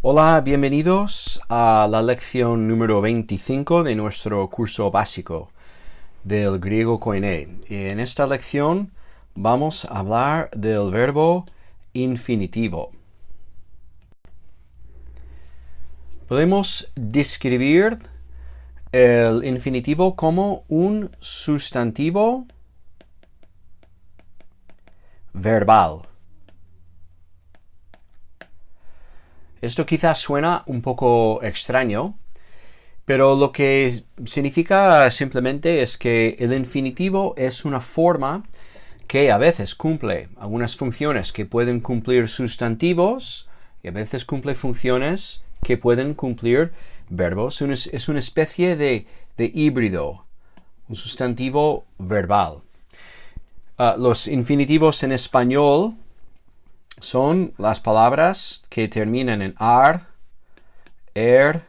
Hola, bienvenidos a la lección número 25 de nuestro curso básico del griego koiné. En esta lección vamos a hablar del verbo infinitivo. Podemos describir el infinitivo como un sustantivo verbal. Esto quizás suena un poco extraño, pero lo que significa simplemente es que el infinitivo es una forma que a veces cumple algunas funciones que pueden cumplir sustantivos y a veces cumple funciones que pueden cumplir verbos. Es una especie de híbrido, un sustantivo verbal. Los infinitivos en español son las palabras que terminan en ar, er,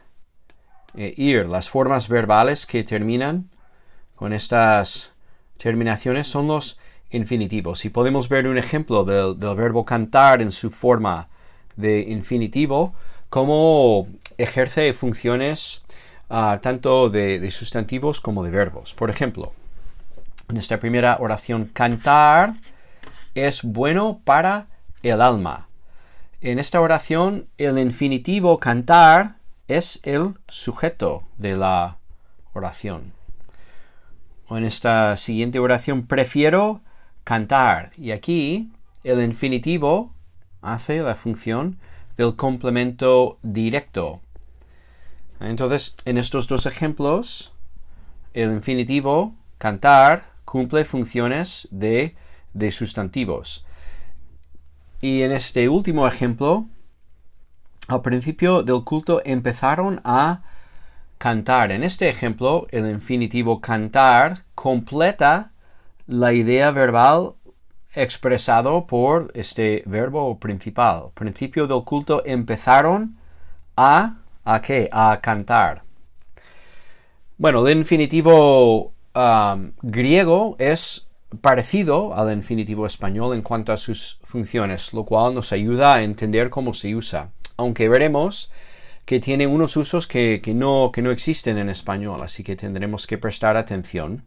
ir. Las formas verbales que terminan con estas terminaciones son los infinitivos. Y podemos ver un ejemplo del verbo cantar en su forma de infinitivo, cómo ejerce funciones tanto de sustantivos como de verbos. Por ejemplo, en esta primera oración, cantar es bueno para el alma. En esta oración, el infinitivo cantar es el sujeto de la oración. O en esta siguiente oración, prefiero cantar. Y aquí el infinitivo hace la función del complemento directo. Entonces, en estos dos ejemplos, el infinitivo cantar cumple funciones de sustantivos. Y en este último ejemplo, al principio del culto empezaron a cantar. En este ejemplo, el infinitivo cantar completa la idea verbal expresado por este verbo principal. Al principio del culto empezaron ¿a qué? A cantar. Bueno, el infinitivo griego es parecido al infinitivo español en cuanto a sus funciones, lo cual nos ayuda a entender cómo se usa, aunque veremos que tiene unos usos que no existen en español, así que tendremos que prestar atención.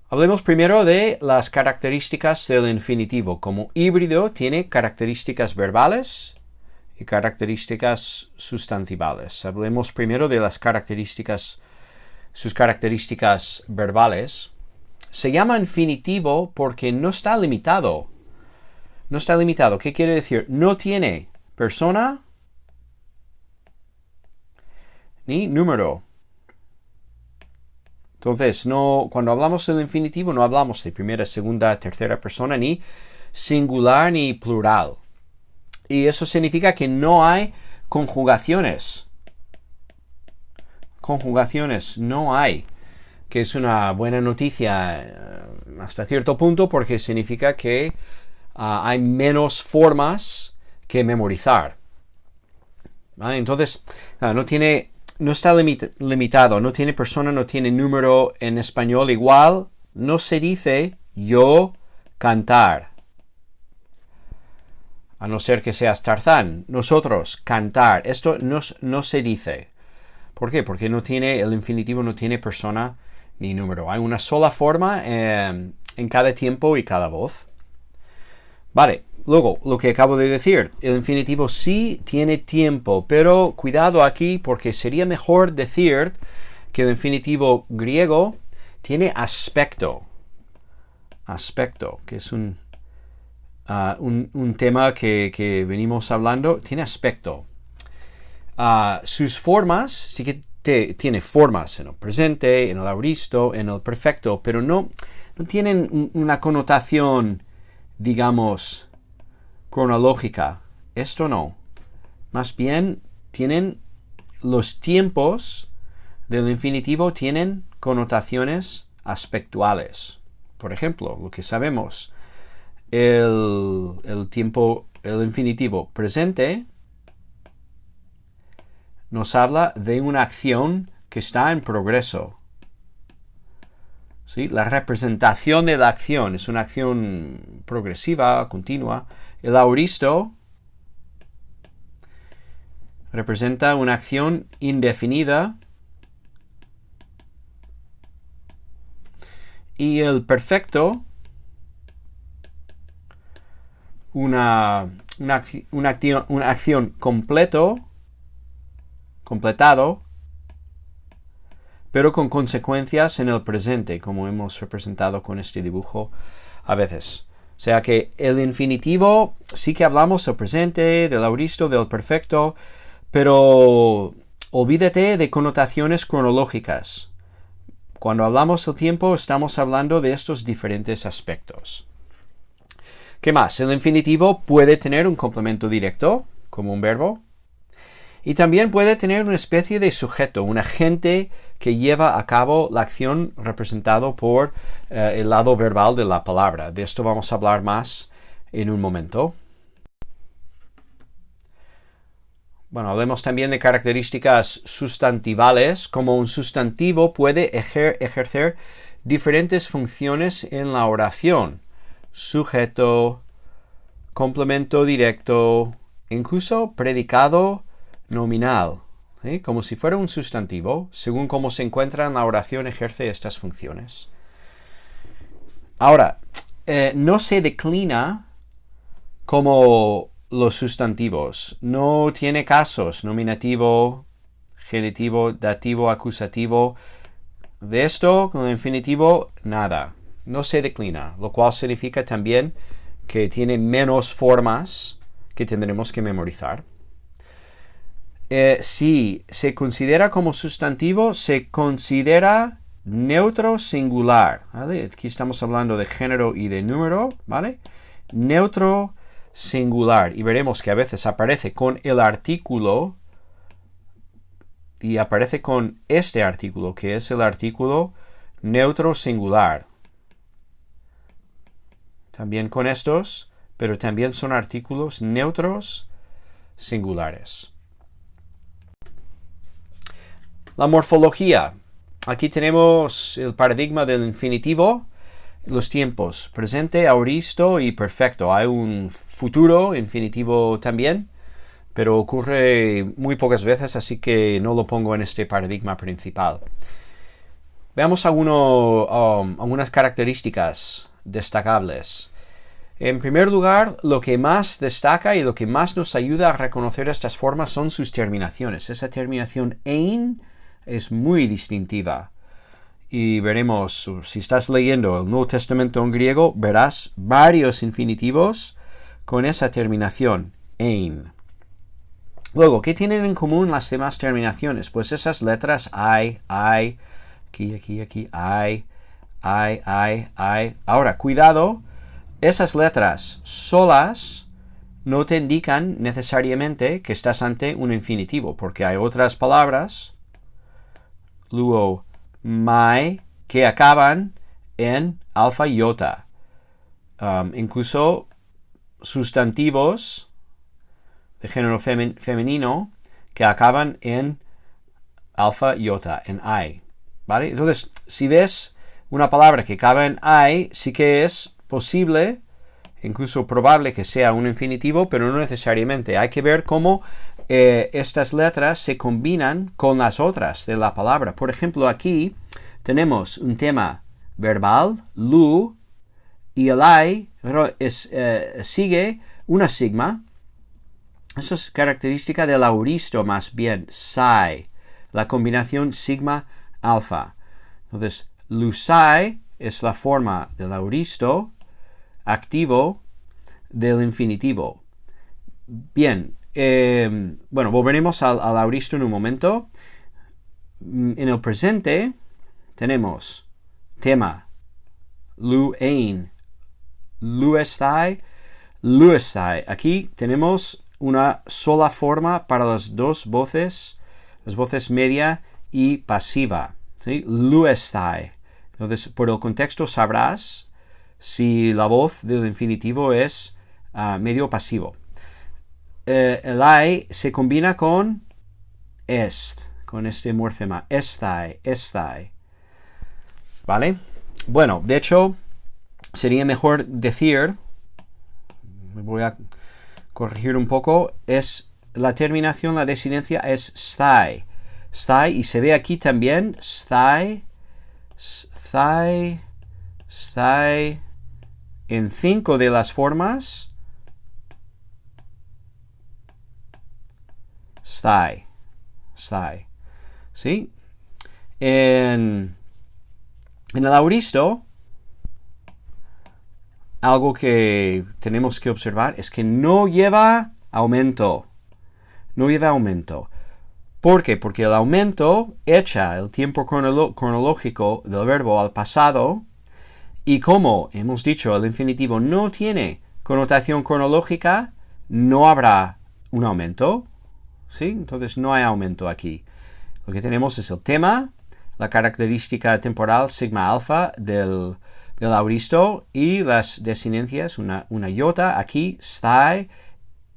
Hablemos primero de las características del infinitivo. Como híbrido tiene características verbales y características sustantivales. Hablemos primero de las características, sus características verbales. Se llama infinitivo porque no está limitado. No está limitado. ¿Qué quiere decir? No tiene persona ni número. Entonces, cuando hablamos del infinitivo no hablamos de primera, segunda, tercera persona, ni singular ni plural. Y eso significa que no hay conjugaciones. Conjugaciones no hay, que es una buena noticia hasta cierto punto porque significa que hay menos formas que memorizar. ¿Vale? Entonces, no está limitado, no tiene persona, no tiene número. En español igual, no se dice yo cantar. A no ser que seas Tarzán. Nosotros cantar. Esto no se dice. ¿Por qué? Porque el infinitivo no tiene persona ni número. Hay una sola forma en cada tiempo y cada voz. Vale, luego, lo que acabo de decir, el infinitivo sí tiene tiempo, pero cuidado aquí porque sería mejor decir que el infinitivo griego tiene aspecto. Aspecto, que es un tema que venimos hablando, tiene aspecto. Sus formas, sí que tiene formas en el presente, en el auristo, en el perfecto, pero no tienen una connotación, digamos, cronológica. Esto no. Más bien tienen los tiempos del infinitivo tienen connotaciones aspectuales. Por ejemplo, lo que sabemos, el infinitivo presente nos habla de una acción que está en progreso. ¿Sí? La representación de la acción es una acción progresiva, continua. El auristo representa una acción indefinida. Y el perfecto, una acción completado, pero con consecuencias en el presente, como hemos representado con este dibujo a veces. O sea que el infinitivo, sí que hablamos del presente, del auristo, del perfecto, pero olvídate de connotaciones cronológicas. Cuando hablamos del tiempo, estamos hablando de estos diferentes aspectos. ¿Qué más? El infinitivo puede tener un complemento directo, como un verbo, y también puede tener una especie de sujeto, un agente que lleva a cabo la acción representado por el lado verbal de la palabra. De esto vamos a hablar más en un momento. Bueno, hablemos también de características sustantivales, como un sustantivo puede ejercer diferentes funciones en la oración. Sujeto, complemento directo, incluso predicado nominal. ¿Sí? Como si fuera un sustantivo, según cómo se encuentra en la oración, ejerce estas funciones. Ahora, no se declina como los sustantivos. No tiene casos, nominativo, genitivo, dativo, acusativo. De esto, con el infinitivo, nada. No se declina, lo cual significa también que tiene menos formas que tendremos que memorizar. Si se considera como sustantivo, se considera neutro singular, ¿vale? Aquí estamos hablando de género y de número, ¿vale? Neutro singular. Y veremos que a veces aparece con el artículo y aparece con este artículo, que es el artículo neutro singular. También con estos, pero también son artículos neutros singulares. La morfología. Aquí tenemos el paradigma del infinitivo, los tiempos, presente, auristo y perfecto. Hay un futuro infinitivo también, pero ocurre muy pocas veces, así que no lo pongo en este paradigma principal. Veamos algunas características destacables. En primer lugar, lo que más destaca y lo que más nos ayuda a reconocer estas formas son sus terminaciones. Esa terminación ein es muy distintiva. Y veremos, si estás leyendo el Nuevo Testamento en griego, verás varios infinitivos con esa terminación, ein. Luego, ¿qué tienen en común las demás terminaciones? Pues esas letras I, aquí, I. Ahora, cuidado, esas letras solas no te indican necesariamente que estás ante un infinitivo, porque hay otras palabras, luego, my, que acaban en alfa y iota. Incluso sustantivos de género femenino que acaban en alfa y iota, en I. ¿Vale? Entonces, si ves una palabra que acaba en I, sí que es posible, incluso probable que sea un infinitivo, pero no necesariamente. Hay que ver cómo estas letras se combinan con las otras de la palabra. Por ejemplo, aquí tenemos un tema verbal, lu, y el I sigue una sigma. Eso es característica del auristo más bien, psi, la combinación sigma-alfa. Entonces, lusai es la forma del auristo activo del infinitivo. Bien, bueno, volveremos al auristo en un momento. En el presente tenemos tema, lu ein, luestai, luestai. Aquí tenemos una sola forma para las dos voces, las voces media y pasiva, ¿sí? Luestai. Entonces, por el contexto sabrás si la voz del infinitivo es medio pasivo. El I se combina con est, con este morfema, estai, estai. ¿Vale? Bueno, de hecho, sería mejor decir, me voy a corregir un poco, es la terminación, la desinencia es sty. Sty, y se ve aquí también sty, sty, sty, en 5 de las formas. Sty, sty, ¿sí? En el auristo, algo que tenemos que observar es que no lleva aumento. No lleva aumento. ¿Por qué? Porque el aumento echa el tiempo cronológico del verbo al pasado, y como hemos dicho, el infinitivo no tiene connotación cronológica, no habrá un aumento, ¿sí? Entonces no hay aumento aquí. Lo que tenemos es el tema, la característica temporal sigma alfa del auristo y las desinencias, una iota, aquí, sty,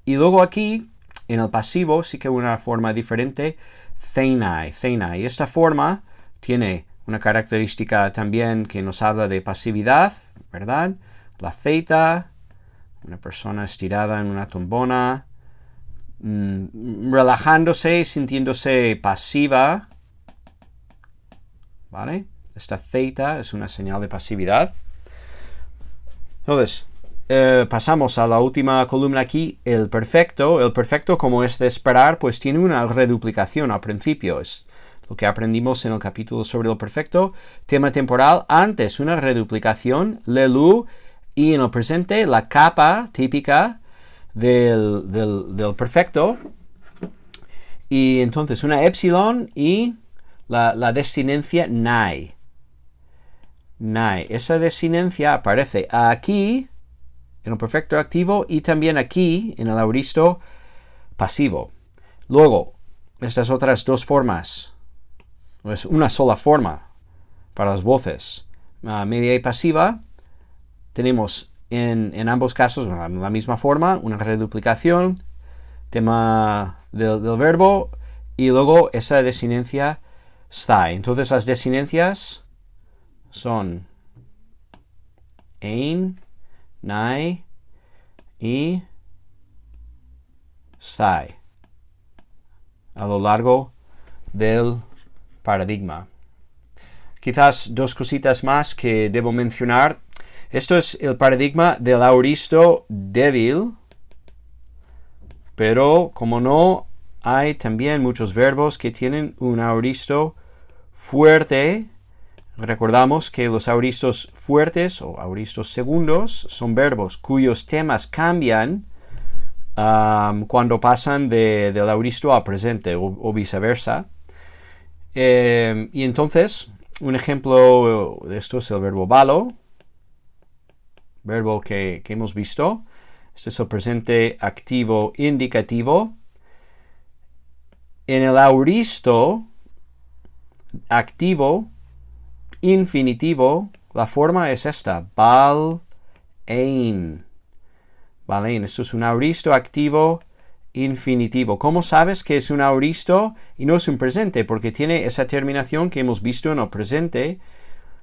y luego aquí, en el pasivo, sí que una forma diferente, thenai. Y esta forma tiene una característica también que nos habla de pasividad, ¿verdad? La theta, una persona estirada en una tumbona, relajándose, sintiéndose pasiva, ¿vale? Esta theta es una señal de pasividad. Entonces, pasamos a la última columna aquí, el perfecto. El perfecto, como es de esperar, pues tiene una reduplicación al principio. Es lo que aprendimos en el capítulo sobre el perfecto. Tema temporal, antes una reduplicación, lelu, y en el presente la capa típica del perfecto. Y entonces una epsilon y la desinencia nai. Esa desinencia aparece aquí en el perfecto activo y también aquí en el auristo pasivo. Luego, estas otras dos formas, es una sola forma para las voces, media y pasiva. Tenemos en ambos casos la misma forma, una reduplicación, tema del verbo, y luego esa desinencia sty. Entonces las desinencias son ein, nai y sty a lo largo del paradigma. Quizás dos cositas más que debo mencionar. Esto es el paradigma del auristo débil, pero como no, hay también muchos verbos que tienen un auristo fuerte. Recordamos que los auristos fuertes o auristos segundos son verbos cuyos temas cambian cuando pasan del auristo al presente o viceversa. Y entonces, un ejemplo de esto es el verbo valo, verbo que hemos visto. Este es el presente activo indicativo. En el auristo activo infinitivo, la forma es esta, val ein. Esto es un auristo activo infinitivo. ¿Cómo sabes que es un auristo y no es un presente? Porque tiene esa terminación que hemos visto en el presente.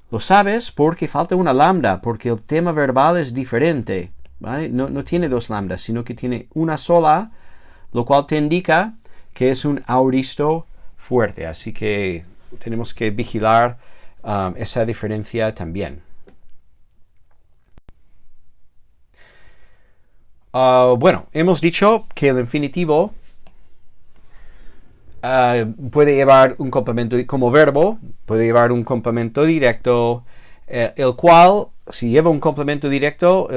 Lo sabes porque falta una lambda, porque el tema verbal es diferente, ¿vale? No tiene dos lambdas, sino que tiene una sola, lo cual te indica que es un auristo fuerte. Así que tenemos que vigilar esa diferencia también. Bueno, hemos dicho que el infinitivo puede llevar un complemento como verbo, puede llevar un complemento directo, el cual, si lleva un complemento directo,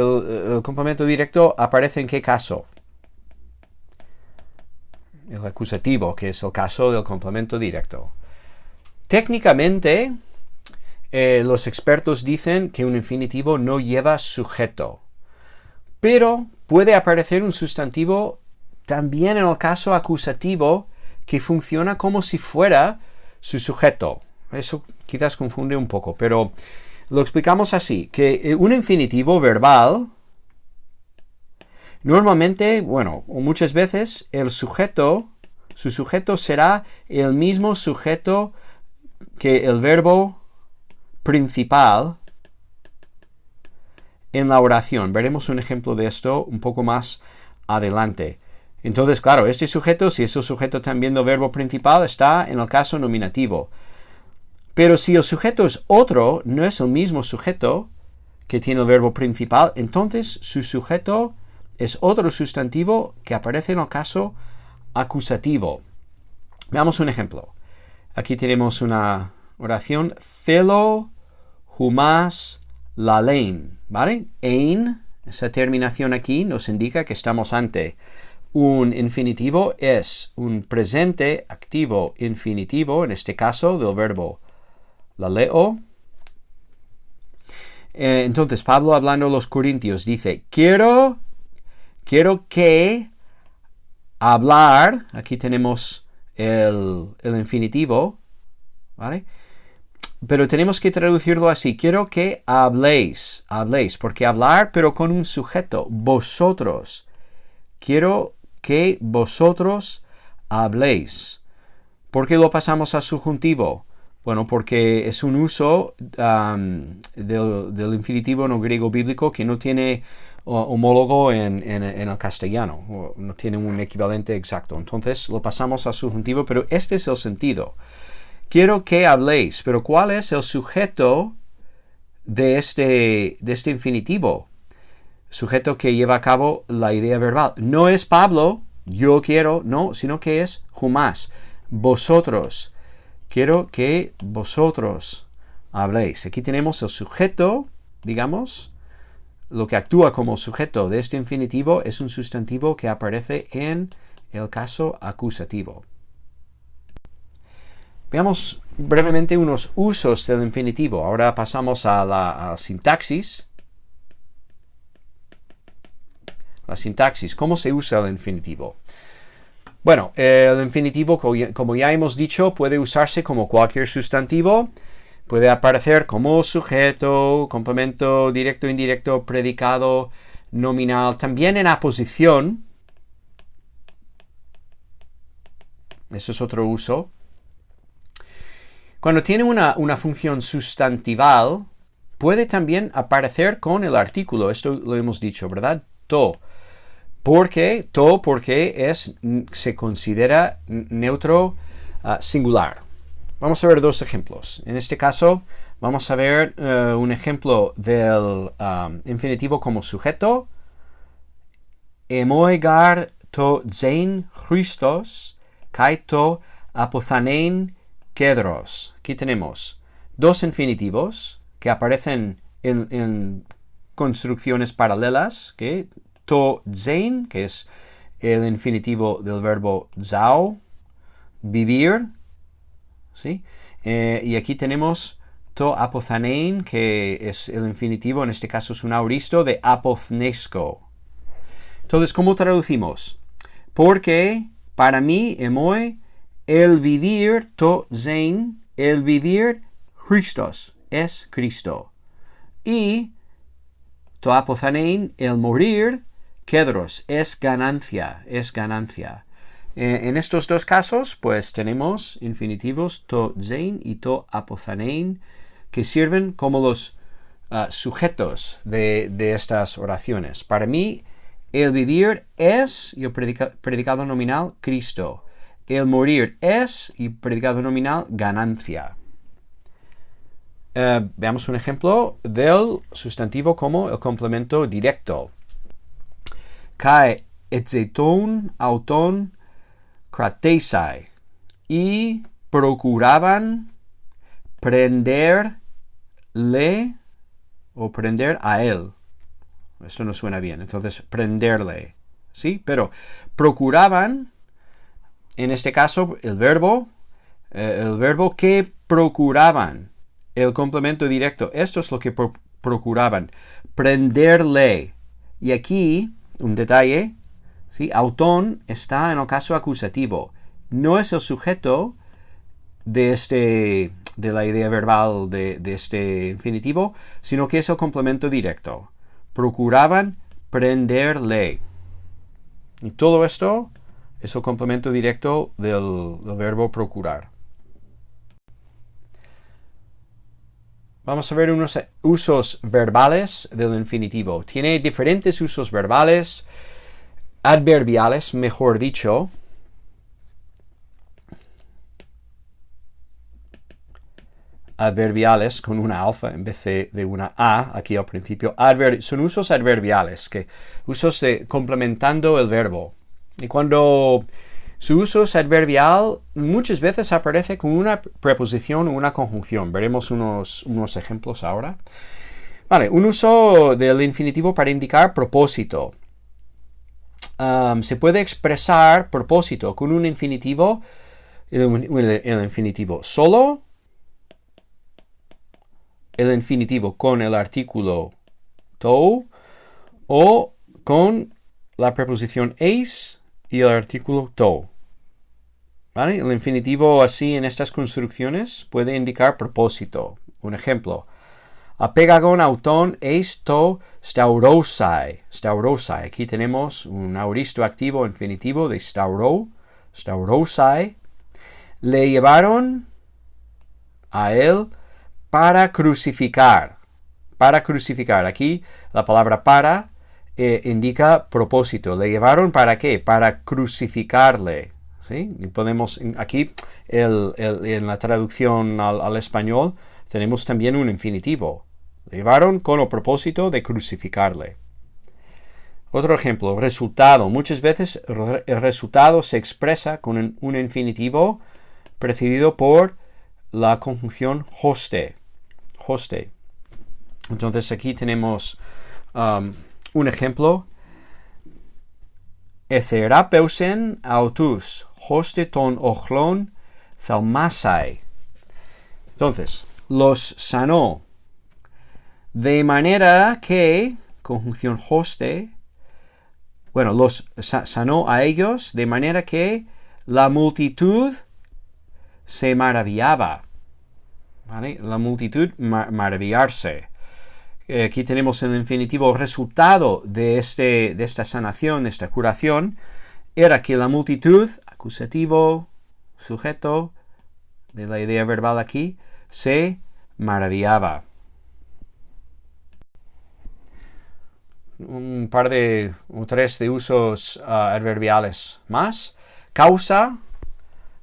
el complemento directo aparece en qué caso? El acusativo, que es el caso del complemento directo. Técnicamente, los expertos dicen que un infinitivo no lleva sujeto, pero puede aparecer un sustantivo también en el caso acusativo que funciona como si fuera su sujeto. Eso quizás confunde un poco, pero lo explicamos así, que un infinitivo verbal, normalmente, o muchas veces, su sujeto será el mismo sujeto que el verbo principal en la oración. Veremos un ejemplo de esto un poco más adelante. Entonces, claro, este sujeto, si es el sujeto también del verbo principal, está en el caso nominativo. Pero si el sujeto es otro, no es el mismo sujeto que tiene el verbo principal, entonces su sujeto es otro sustantivo que aparece en el caso acusativo. Veamos un ejemplo. Aquí tenemos una oración. Thelo humas lalein, ¿vale? Ein, esa terminación aquí nos indica que estamos ante un infinitivo, es un presente activo infinitivo, en este caso del verbo laleo. Entonces, Pablo, hablando a los corintios, dice, quiero que hablar, aquí tenemos el infinitivo, ¿vale? Pero tenemos que traducirlo así, quiero que habléis, porque hablar, pero con un sujeto, vosotros. Quiero que vosotros habléis. ¿Por qué lo pasamos a subjuntivo? Bueno, porque es un uso del infinitivo en el griego bíblico que no tiene homólogo en el castellano, no tiene un equivalente exacto. Entonces lo pasamos a subjuntivo, pero este es el sentido. Quiero que habléis, pero ¿cuál es el sujeto de este infinitivo? Sujeto que lleva a cabo la idea verbal. No es Pablo, yo quiero, no, sino que es humas, vosotros. Quiero que vosotros habléis. Aquí tenemos el sujeto, digamos, lo que actúa como sujeto de este infinitivo es un sustantivo que aparece en el caso acusativo. Veamos brevemente unos usos del infinitivo. Ahora pasamos a la sintaxis. La sintaxis, ¿cómo se usa el infinitivo? Bueno, el infinitivo, como ya hemos dicho, puede usarse como cualquier sustantivo. Puede aparecer como sujeto, complemento directo, indirecto, predicado, nominal. También en aposición. Eso es otro uso. Cuando tiene una función sustantival, puede también aparecer con el artículo. Esto lo hemos dicho, ¿verdad? To. Porque se considera neutro singular. Vamos a ver dos ejemplos. En este caso, vamos a ver un ejemplo del infinitivo como sujeto. Emoegar to zein Christos kai to apothanein kedros. Aquí tenemos dos infinitivos que aparecen en construcciones paralelas, que to zein, que es el infinitivo del verbo zao, vivir, ¿sí? Y aquí tenemos to apothanein, que es el infinitivo, en este caso es un auristo, de apothnesco. Entonces, ¿cómo traducimos? Porque para mí, emoi, el vivir, to zein, el vivir, Christos, es Cristo. Y to apothanein, el morir, kedros, es ganancia, es ganancia. En estos dos casos, pues tenemos infinitivos to zein y to apothanein que sirven como los sujetos de estas oraciones. Para mí, el vivir es, y el predicado nominal, Cristo. El morir es, y predicado nominal, ganancia. Veamos un ejemplo del sustantivo como el complemento directo. Kai etzeton auton kratesai. Y procuraban prenderle o prender a él. Esto no suena bien. Entonces, prenderle. ¿Sí? Pero procuraban, en este caso, el verbo que procuraban. El complemento directo. Esto es lo que procuraban. Prenderle. Y aquí, un detalle, ¿sí? Autón está en el caso acusativo. No es el sujeto de la idea verbal de este infinitivo, sino que es el complemento directo. Procuraban prenderle. Y todo esto es el complemento directo del verbo procurar. Vamos a ver unos usos verbales del infinitivo. Tiene diferentes usos verbales. adverbiales, mejor dicho, adverbiales con una alfa en vez de una A aquí al principio. Son usos adverbiales, usos complementando el verbo. Y cuando su uso es adverbial, muchas veces aparece con una preposición o una conjunción. Veremos unos ejemplos ahora. Vale, un uso del infinitivo para indicar propósito. Se puede expresar propósito con un infinitivo, el infinitivo solo, el infinitivo con el artículo to o con la preposición eis y el artículo to. ¿Vale? El infinitivo así en estas construcciones puede indicar propósito. Un ejemplo. Apegagon auton eis to staurosai. Staurosai. Aquí tenemos un auristo activo infinitivo de staurosai. Le llevaron a él para crucificar. Para crucificar. Aquí la palabra para indica propósito. ¿Le llevaron para qué? Para crucificarle. ¿Sí? Y podemos, aquí en la traducción al español tenemos también un infinitivo. Le llevaron con el propósito de crucificarle. Otro ejemplo, resultado. Muchas veces el resultado se expresa con un infinitivo precedido por la conjunción hoste. Hoste. Entonces aquí tenemos un ejemplo. Etherapeusen autus hoste ton ochlon thalmasai. Entonces, los sanó de manera que, conjunción hoste, bueno, los sanó a ellos de manera que la multitud se maravillaba. ¿Vale? La multitud maravillarse. Aquí tenemos el infinitivo resultado de esta sanación, de esta curación, era que la multitud, acusativo, sujeto, de la idea verbal aquí, se maravillaba. Un par de o tres de usos adverbiales más. Causa,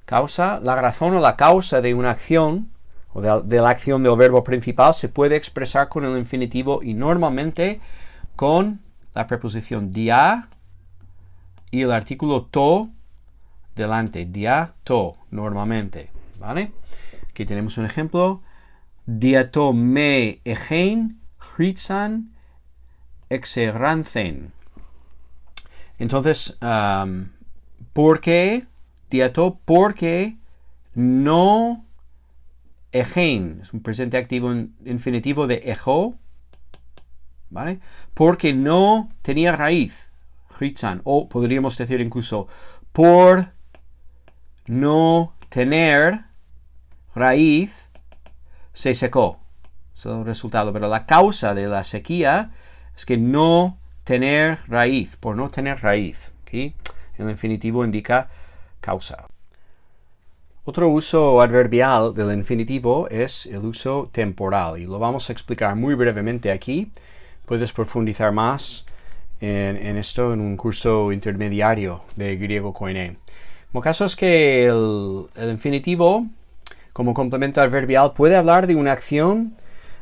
la razón o la causa de una acción o de la acción del verbo principal se puede expresar con el infinitivo y normalmente con la preposición dia y el artículo to delante. Dia, to, normalmente. ¿Vale? Aquí tenemos un ejemplo. Diato me egein hritzan exerrancen. Entonces, ¿por qué? Diato, porque no egein, es un presente activo infinitivo de ejo, ¿vale? Porque no tenía raíz, hritzan, o podríamos decir incluso por no tener raíz, se secó. Es el resultado, pero la causa de la sequía es que no tener raíz, por no tener raíz. ¿Okay? El infinitivo indica causa. Otro uso adverbial del infinitivo es el uso temporal y lo vamos a explicar muy brevemente aquí. Puedes profundizar más en esto en un curso intermediario de griego koiné. El caso es que el infinitivo, como complemento adverbial, puede hablar de una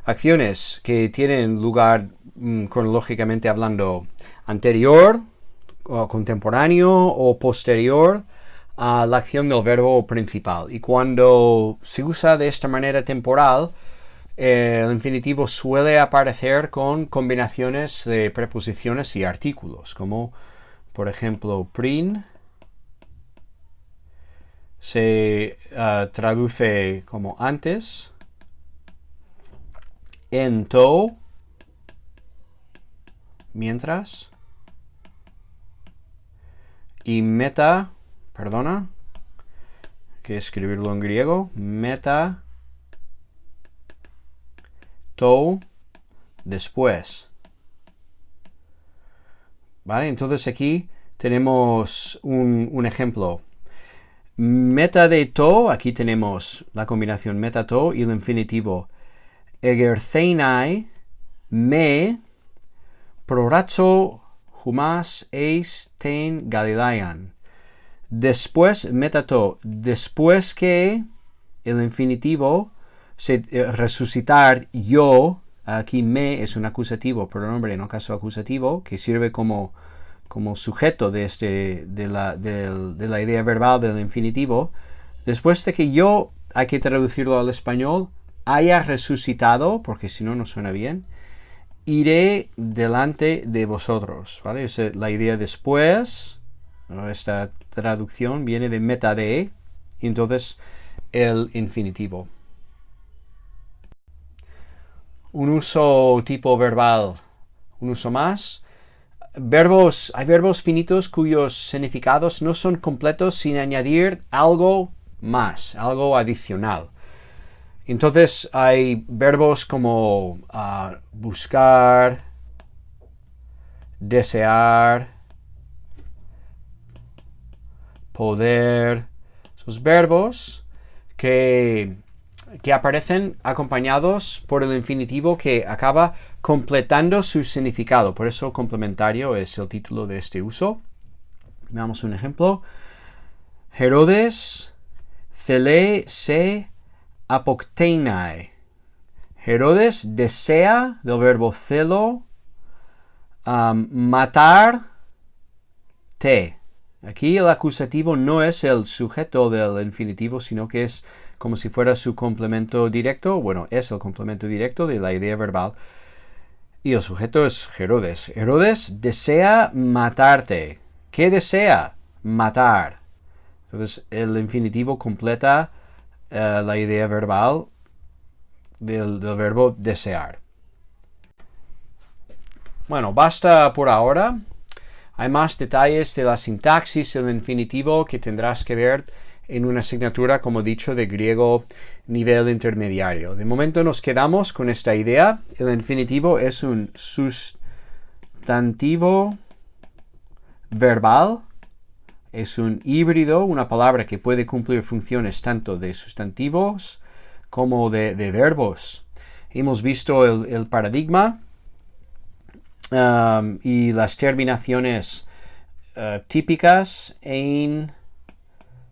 acciones que tienen lugar cronológicamente hablando anterior, o contemporáneo o posterior a la acción del verbo principal. Y cuando se usa de esta manera temporal, el infinitivo suele aparecer con combinaciones de preposiciones y artículos, como por ejemplo prin se traduce como antes, ento, mientras, y meta, hay que escribirlo en griego, meta, to, después. ¿Vale? Entonces aquí tenemos un ejemplo. Meta de to, aquí tenemos la combinación meta to y el infinitivo egertheinai me proratzo Humas eis ten Galilean. Después, metato, después que el infinitivo, resucitar yo, aquí me es un acusativo, pronombre no caso acusativo, que sirve como sujeto de la idea verbal del infinitivo. Después de que yo, hay que traducirlo al español, haya resucitado, porque si no, no suena bien, iré delante de vosotros, ¿vale? La idea después, esta traducción viene de metade, y entonces el infinitivo. Un uso tipo verbal, un uso más. Hay verbos finitos cuyos significados no son completos sin añadir algo más, algo adicional. Entonces hay verbos como buscar, desear, poder. Esos verbos que aparecen acompañados por el infinitivo que acaba completando su significado. Por eso complementario es el título de este uso. Veamos un ejemplo. Herodes thele se apokteinai. Herodes desea, del verbo celo, matar te. Aquí el acusativo no es el sujeto del infinitivo, sino que es como si fuera su complemento directo. Bueno, es el complemento directo de la idea verbal. Y el sujeto es Herodes. Herodes desea matarte. ¿Qué desea? Matar. Entonces el infinitivo completa la idea verbal del verbo desear. Bueno, basta por ahora. Hay más detalles de la sintaxis del infinitivo que tendrás que ver en una asignatura, como he dicho, de griego nivel intermediario. De momento nos quedamos con esta idea. El infinitivo es un sustantivo verbal. Es un híbrido, una palabra que puede cumplir funciones tanto de sustantivos como de verbos. Hemos visto el paradigma y las terminaciones típicas ein,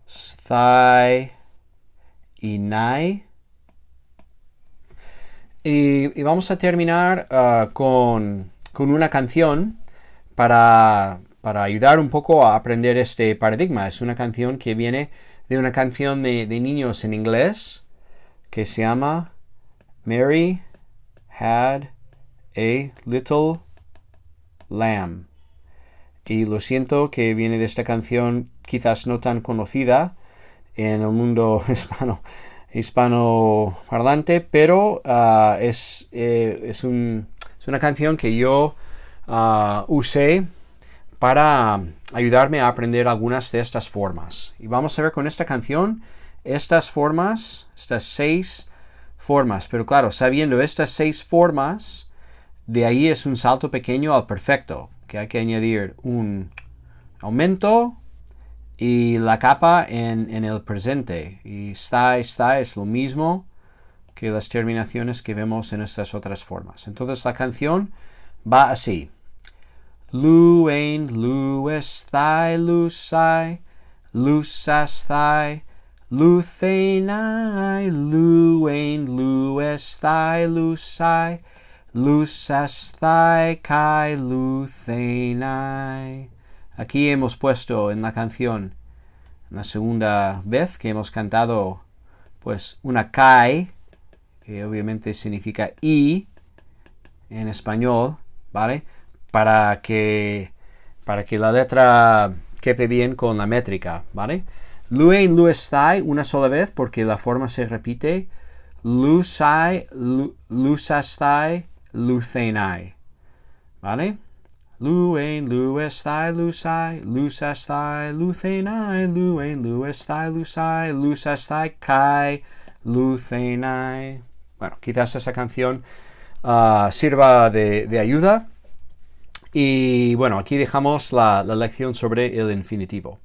sthai y nai. Y vamos a terminar con una canción para ayudar un poco a aprender este paradigma. Es una canción que viene de una canción de niños en inglés que se llama Mary Had a Little Lamb. Y lo siento que viene de esta canción quizás no tan conocida en el mundo hispanoparlante, pero es una canción que yo usé para ayudarme a aprender algunas de estas formas. Y vamos a ver con esta canción estas formas, estas 6 formas. Pero claro, sabiendo estas 6 formas, de ahí es un salto pequeño al perfecto, que hay que añadir un aumento y la capa en el presente. Y está es lo mismo que las terminaciones que vemos en estas otras formas. Entonces la canción va así. Luein, luesthai, lusai, lusasthai, lutheinai, luein, luesthai, lusai, lusasthai, kai, lutheinai. Aquí hemos puesto en la canción, la segunda vez que hemos cantado, pues una kai, que obviamente significa y en español, ¿vale? Para que la letra quepe bien con la métrica, ¿vale? Luein, luesthai, una sola vez porque la forma se repite. Lusai, lusasthai, lutheinai, ¿vale? Luein, luesthai, lusai, lusasthai, lutheinai, luein, luesthai, lusai, lusasthai, kai, lutheinai. Bueno, quizás esa canción sirva de ayuda. Y bueno, aquí dejamos la lección sobre el infinitivo.